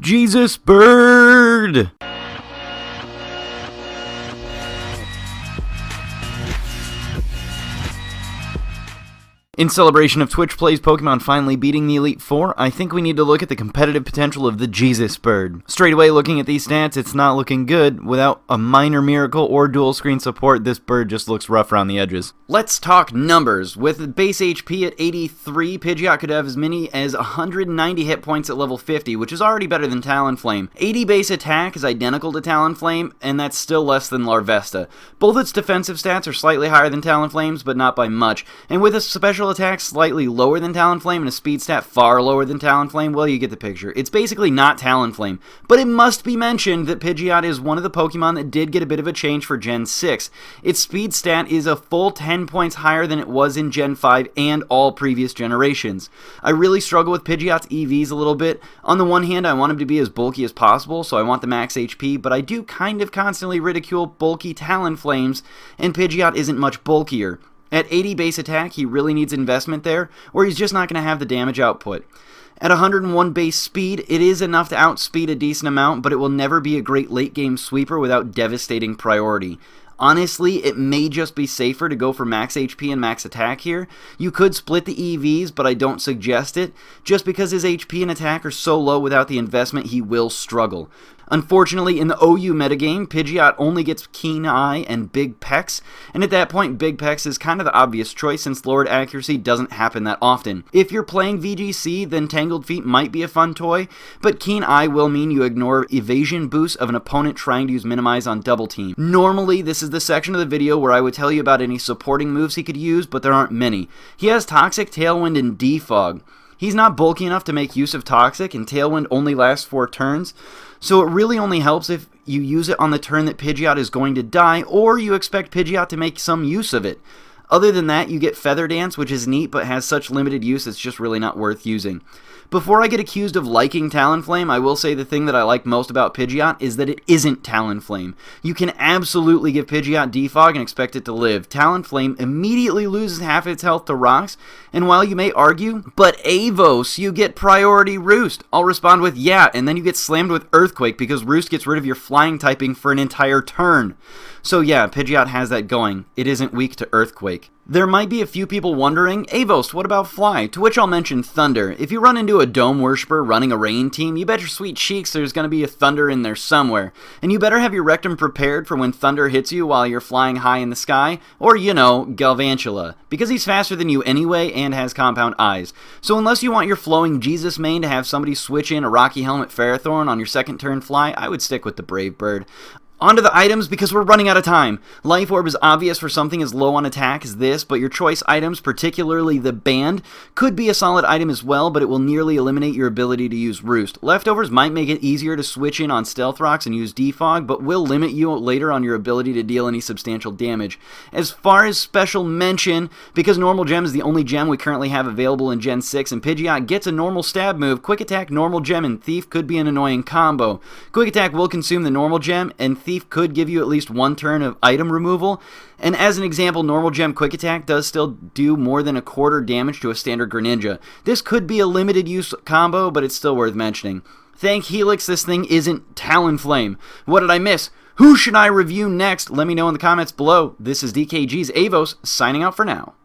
Jesus Bird! In celebration of Twitch Plays Pokemon finally beating the Elite Four, I think we need to look at the competitive potential of the Jesus Bird. Straight away, looking at these stats, it's not looking good. Without a minor miracle or dual screen support, this bird just looks rough around the edges. Let's talk numbers. With base HP at 83, Pidgeot could have as many as 190 hit points at level 50, which is already better than Talonflame. 80 base attack is identical to Talonflame, and that's still less than Larvesta. Both its defensive stats are slightly higher than Talonflame's, but not by much. And with a special attack slightly lower than Talonflame and a speed stat far lower than Talonflame, well, you get the picture. It's basically not Talonflame, but it must be mentioned that Pidgeot is one of the Pokemon that did get a bit of a change for Gen 6. Its speed stat is a full 10 points higher than it was in Gen 5 and all previous generations. I really struggle with Pidgeot's EVs a little bit. On the one hand, I want him to be as bulky as possible, so I want the max HP, but I do kind of constantly ridicule bulky Talonflames, and Pidgeot isn't much bulkier. At 80 base attack, he really needs investment there, or he's just not going to have the damage output. At 101 base speed, it is enough to outspeed a decent amount, but it will never be a great late game sweeper without devastating priority. Honestly, it may just be safer to go for max HP and max attack here. You could split the EVs, but I don't suggest it. Just because his HP and attack are so low without the investment, he will struggle. Unfortunately, in the OU metagame, Pidgeot only gets Keen Eye and Big Pecs, and at that point, Big Pecs is kind of the obvious choice since lowered accuracy doesn't happen that often. If you're playing VGC, then Tangled Feet might be a fun toy, but Keen Eye will mean you ignore evasion boosts of an opponent trying to use Minimize on Double Team. Normally, this is the section of the video where I would tell you about any supporting moves he could use, but there aren't many. He has Toxic, Tailwind, and Defog. He's not bulky enough to make use of Toxic, and Tailwind only lasts 4 turns, so it really only helps if you use it on the turn that Pidgeot is going to die, or you expect Pidgeot to make some use of it. Other than that, you get Feather Dance, which is neat, but has such limited use it's just really not worth using. Before I get accused of liking Talonflame, I will say the thing that I like most about Pidgeot is that it isn't Talonflame. You can absolutely give Pidgeot Defog and expect it to live. Talonflame immediately loses half its health to rocks, and while you may argue, but Avos, you get priority Roost. I'll respond with yeah, and then you get slammed with Earthquake because Roost gets rid of your flying typing for an entire turn. So yeah, Pidgeot has that going. It isn't weak to Earthquake. There might be a few people wondering, Avos, what about Fly? To which I'll mention Thunder. If you run into a Dome Worshipper running a Rain team, you bet your sweet cheeks there's going to be a Thunder in there somewhere. And you better have your rectum prepared for when Thunder hits you while you're flying high in the sky, or, you know, Galvantula, because he's faster than you anyway and has compound eyes. So unless you want your flowing Jesus main to have somebody switch in a Rocky Helmet Ferrothorn on your second turn Fly, I would stick with the Brave Bird. On to the items because we're running out of time. Life Orb is obvious for something as low on attack as this, but your choice items, particularly the Band, could be a solid item as well, but it will nearly eliminate your ability to use Roost. Leftovers might make it easier to switch in on Stealth Rocks and use Defog, but will limit you later on your ability to deal any substantial damage. As far as special mention, because Normal Gem is the only gem we currently have available in Gen 6 and Pidgeot gets a normal stab move, Quick Attack, Normal Gem, and Thief could be an annoying combo. Quick Attack will consume the Normal Gem, and Thief could give you at least 1 turn of item removal, and as an example, Normal Gem Quick Attack does still do more than a quarter damage to a standard Greninja. This could be a limited use combo, but it's still worth mentioning. Thank Helix, this thing isn't Talonflame. What did I miss? Who should I review next? Let me know in the comments below. This is DKG's Avos, signing out for now.